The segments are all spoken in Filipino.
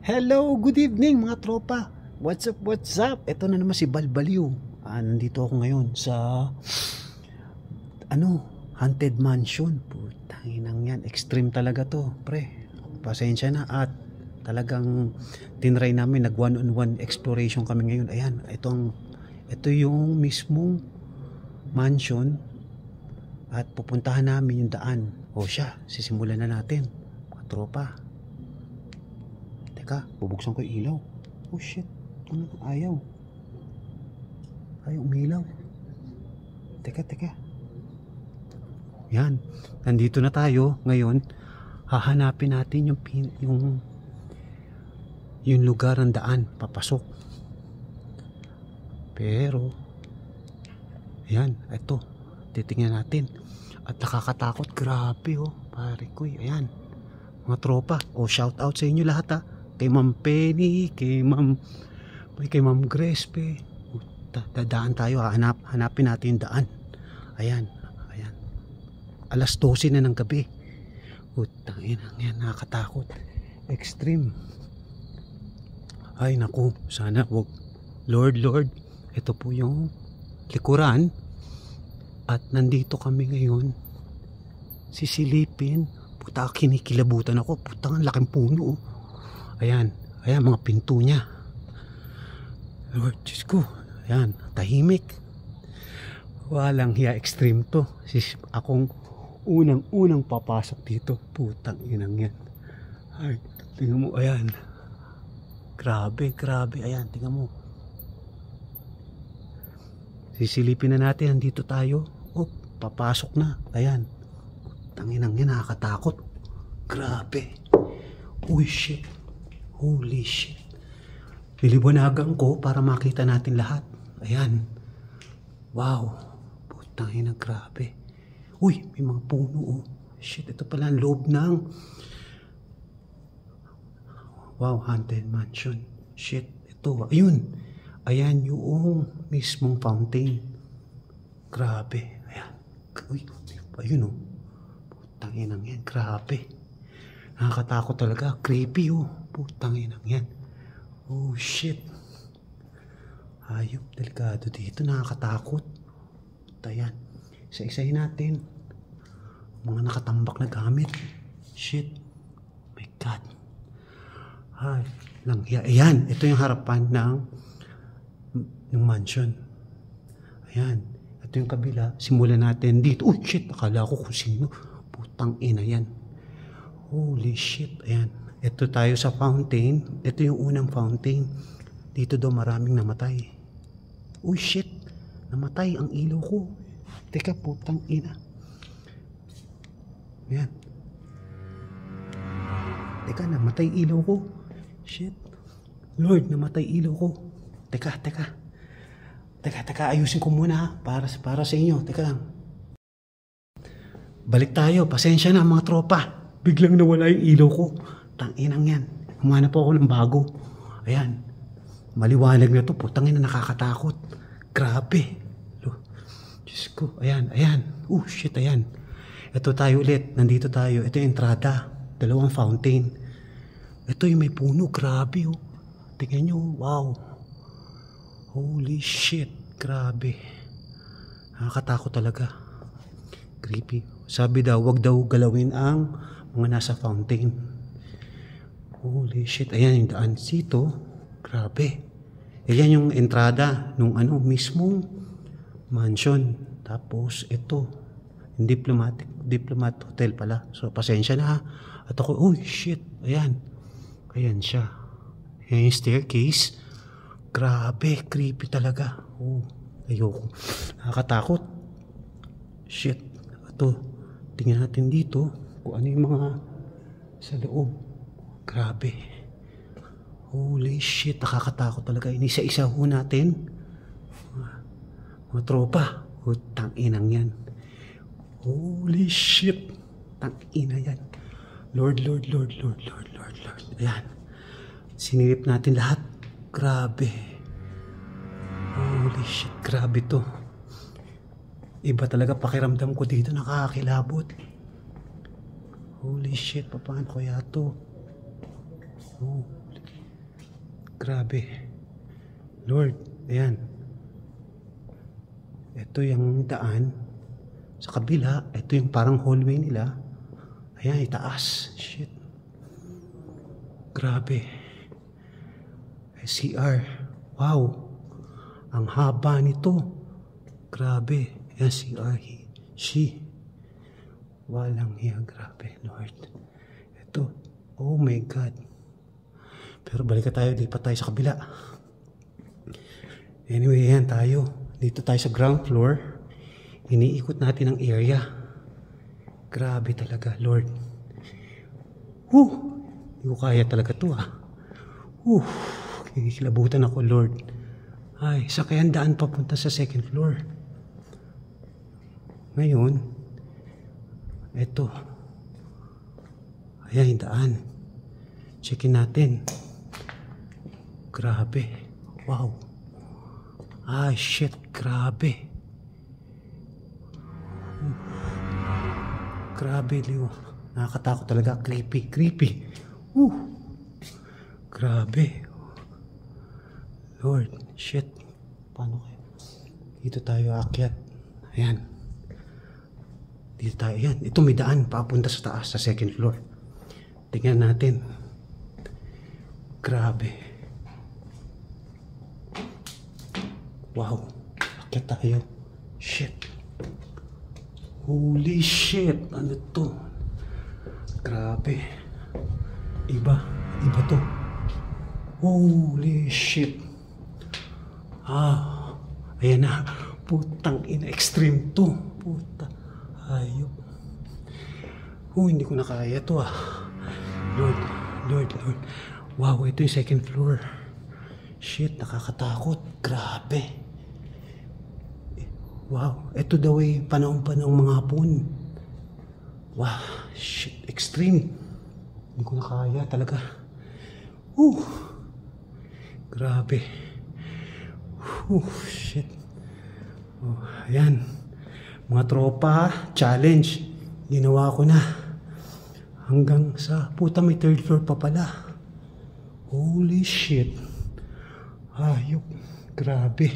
Hello, good evening mga tropa. What's up, what's up? Ito na naman si Balbaliw. Nandito ako ngayon sa Haunted Mansion. Putanginang yan, extreme talaga to, pre. Pasensya na at talagang tinry namin, nag one-on-one exploration kami ngayon. Ayan, ito yung mismong mansion at pupuntahan namin yung daan. O siya, sisimulan na natin mga tropa. Teka, bubuksan ko yung ilaw. Oh shit, ayaw umilaw. Teka. Yan, nandito na tayo ngayon. Hahanapin natin yung lugar ng daan papasok. Pero ayan, ito titingnan natin. At nakakatakot, grabe pare ko. Ayan mga tropa, shout out sa inyo lahat kay Ma'am Penny, kay Ma'am Grespe. Dadaan tayo, hanapin natin yung daan. Ayan. Alas 12 na ng gabi. Utangin, yan nakakatakot. Extreme. Ay naku, sana wag. Lord, ito po yung likuran. At nandito kami ngayon. Sisilipin. Puta, kinikilabutan ako. Puta, ang laking puno. Ayan, mga pinto niya. Lord, Diyos ko. Ayan, tahimik. Walang hiya, extreme to. Akong unang papasok dito. Putang inang yan. Ay, tingnan mo, ayan. Grabe. Ayan, tingnan mo. Sisilipin na natin, nandito tayo. Papasok na. Ayan. Putang inang yan, nakakatakot. Grabe. Uy, shit. Holy shit. Niliwanagan ko para makita natin lahat. Ayan. Wow. Putang ina, grabe. Uy, may mga puno. Shit, ito pala ang loob ng Haunted Mansion. Shit, ito. Ayun. Ayan yung mismong fountain. Grabe. Ayan. Uy, ayun Putang ina yan, grabe. Nakakatakot talaga. Creepy Putang inang yan. Oh shit. Hayop, delikado dito. Nakakatakot. Ayan. Isa-isahin natin. Mga nakatambak na gamit. Shit. My God. Ay, langya. Ayan. Ito yung harapan ng mansion. Ayan. Ito yung kabila. Simulan natin dito. Oh shit. Akala ko kung sino. Putang ina yan. Holy shit. Ayan. Ito tayo sa fountain. Ito yung unang fountain. Dito daw maraming namatay. Uy shit. Namatay ang ilaw ko. Teka, putang ina. Ayan. Teka, namatay ilaw ko. Shit. Lord, namatay ilaw ko. Teka. Ayusin ko muna para sa inyo. Teka lang. Balik tayo. Pasensya na mga tropa. Biglang nawala yung ilaw ko. Tanginang yan. Humanap po ako ng bago. Ayan. Maliwanag na to. Putangin na, nakakatakot. Grabe. Diyos ko. Ayan. Oh shit, ayan. Ito tayo ulit. Nandito tayo. Ito yung entrada. Dalawang fountain. Ito yung may puno. Grabe Tingnan nyo. Wow. Holy shit. Grabe. Nakakatakot talaga. Creepy. Sabi daw, wag daw galawin ang mga nasa fountain. Holy shit. Ayan yung daan dito. Grabe. Ayan yung entrada nung mismong mansion. Tapos ito. Yung diplomat hotel pala. So pasensya na At ako, oh shit. Ayan. Ayan siya. Ayan yung staircase. Grabe. Creepy talaga. Ayoko. Nakakatakot. Shit. Ito. Tingnan natin dito kung ano yung mga sa loob. Grabe. Holy shit, nakakatakot talaga. Inisa-isa natin. Mga tropa. Tang-inang yan. Holy shit. Tang-ina yan. Lord. Ayan. Sinilip natin lahat. Grabe. Holy shit, grabe to. Iba talaga pakiramdam ko dito. Nakakakilabot. Holy shit, paano kaya to? Grabe. Lord, ayan. Ito yung daan. Sa kabila, ito yung parang hallway nila. Ayan, itaas. Shit. Grabe. CR. Wow. Ang haba nito. Grabe. Ayan, CR. She. Walang hiya. Grabe, Lord. Ito. Oh my God. Pero balik tayo. Lipat tayo sa kabila. Anyway, ayan tayo. Dito tayo sa ground floor. Iniikot natin ang area. Grabe talaga, Lord. Hindi ko kaya talaga to Kikilabutan ako, Lord. Ay, sa kayang daan papunta sa second floor. Ngayon, eto. Ayan yung daan. Checkin natin. Grabe. Wow. Ay, shit. Grabe. Grabe, Leo. Nakakatakot talaga. Creepy. Creepy. Grabe. Lord, shit. Paano kayo? Dito tayo aakyat. Ayan. Dito tayo. Ayan. Ito may daan. Papunta sa taas, sa second floor. Tingnan natin. Grabe. Wow. Aakyat tayo. Shit. Holy shit. Ano to? Grabe. Iba. Iba to. Holy shit. Ayan na. Putang ina. Extreme to. Puta. Ayop. Hindi ko na kaya to Lord. Lord. Lord. Wow. Ito yung second floor. Shit. Nakakatakot. Grabe. Wow. Ito daw ay panahon-panahong mga hapon. Wow. Shit. Extreme. Hindi ko na kaya talaga. Grabe. Shit. Ayan. Mga tropa, challenge. Ginawa ko na. Hanggang sa, puta may third floor pa pala. Holy shit. Ayop. Grabe.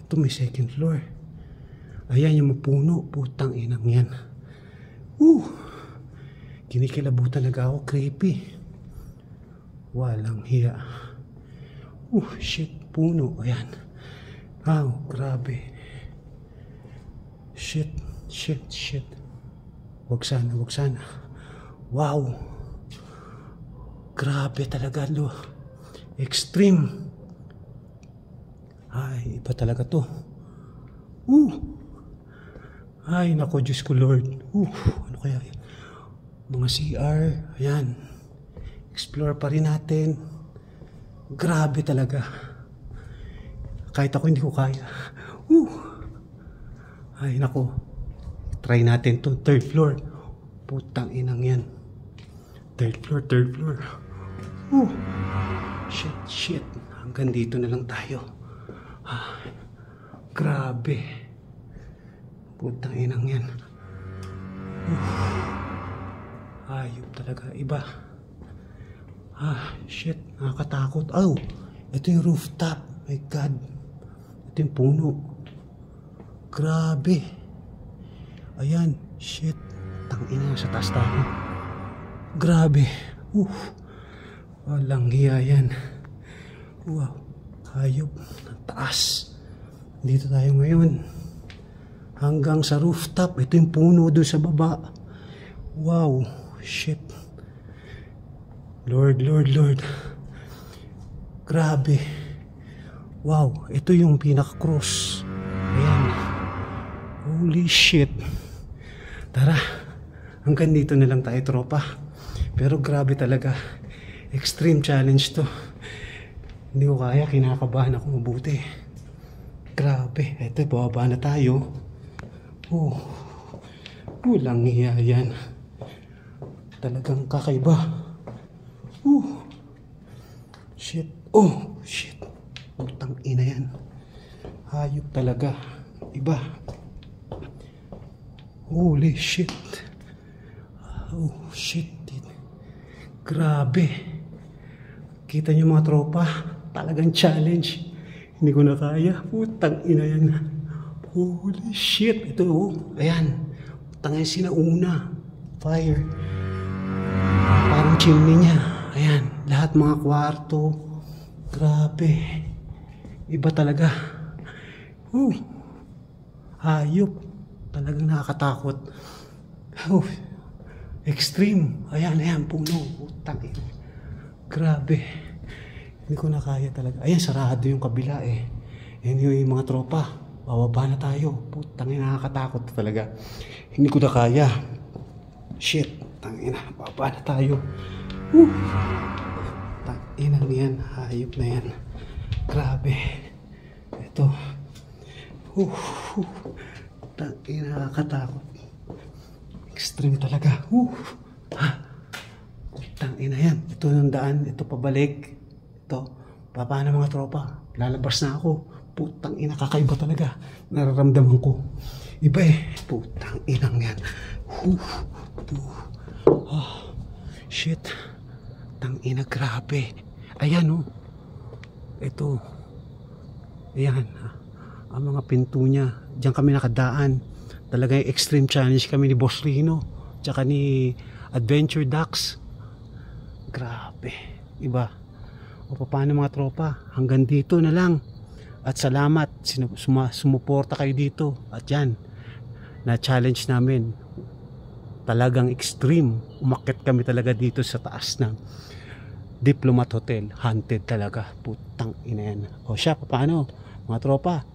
Ito may second floor. Ayan yung puno. Putang inang yan. Kinikilabutan talaga ako. Creepy. Walang hiya. Shit. Puno. Ayan. Grabe. Shit. Shit. Shit. Wag sana. Wag sana. Wow. Grabe talaga, lo. Extreme. Ay, iba talaga to. Ay, nako, Diyos ko, Lord. Ano kaya? Mga CR. Ayan. Explore pa rin natin. Grabe talaga. Kahit ako hindi ko kaya. Ay, nako. Try natin to. Third floor. Putang inang yan. Third floor, third floor. Shit, shit. Hanggang dito na lang tayo. Grabe. Putang inang yan. Ayop talaga. Iba. Shit. Nakakatakot. Ito yung rooftop. My God. Ito yung puno. Grabe. Ayan. Shit. Tangina sa taas tayo. Grabe. Walang hiya yan. Wow. Hayop. Taas. Dito tayo ngayon. Hanggang sa rooftop. Ito yung puno doon sa baba. Wow. Shit. Lord, Lord, Lord. Grabe. Wow. Ito yung pinaka-cross. Ayan. Holy shit. Tara. Hanggang dito na lang tayo, tropa. Pero grabe talaga. Extreme challenge to. Hindi ko kaya. Kinakabahan ako mabuti. Grabe. Ito, bababa na tayo. Walang hiya yan. Talagang kakaiba. Shit. Shit. Putang ina yan. Hayop talaga. Iba. Holy shit. Shit. Grabe. Kita niyo mga tropa, talagang challenge. Hindi ko na kaya. Putang ina yan. Holy shit. Ito oh. Ayan. Putang ina sinauna. Fire. Parang chimney niya. Ayan. Lahat mga kwarto. Grabe. Iba talaga. Hayop. Talagang nakakatakot. Extreme. Ayan. Puno. Putang ina. Grabe. Hindi ko na kaya talaga. Ayan, sarado yung kabila eh. Yan yung mga tropa. Bababa na tayo. Putang ina, nakakatakot talaga. Hindi ko na kaya. Shit. Tangina, bababa na tayo. Tangina yan. Hayop na yan. Grabe. Ito. Tangina, nakakatakot. Extreme talaga. Tangina yan. Ito yung daan. Ito pabalik. Ito. Paano mga tropa? Lalabas na ako. Putang ina. Kakaiba talaga. Nararamdaman ko. Iba eh. Putang inang yan. Shit. Tangina. Grabe. Ayan oh. Ito. Ayan. Ang mga pinto niya. Diyan kami nakadaan. Talagang extreme challenge kami ni Boss Rino. Tsaka ni Adventure Ducks. Grabe. Iba. O paano mga tropa? Hanggang dito na lang. At salamat. Sumuporta kayo dito. At yan. Na-challenge namin. Talagang extreme. Umakyat kami talaga dito sa taas ng Diplomat Hotel. Haunted talaga. Putang ina yan. O siya, paano? Mga tropa.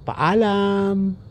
Paalam!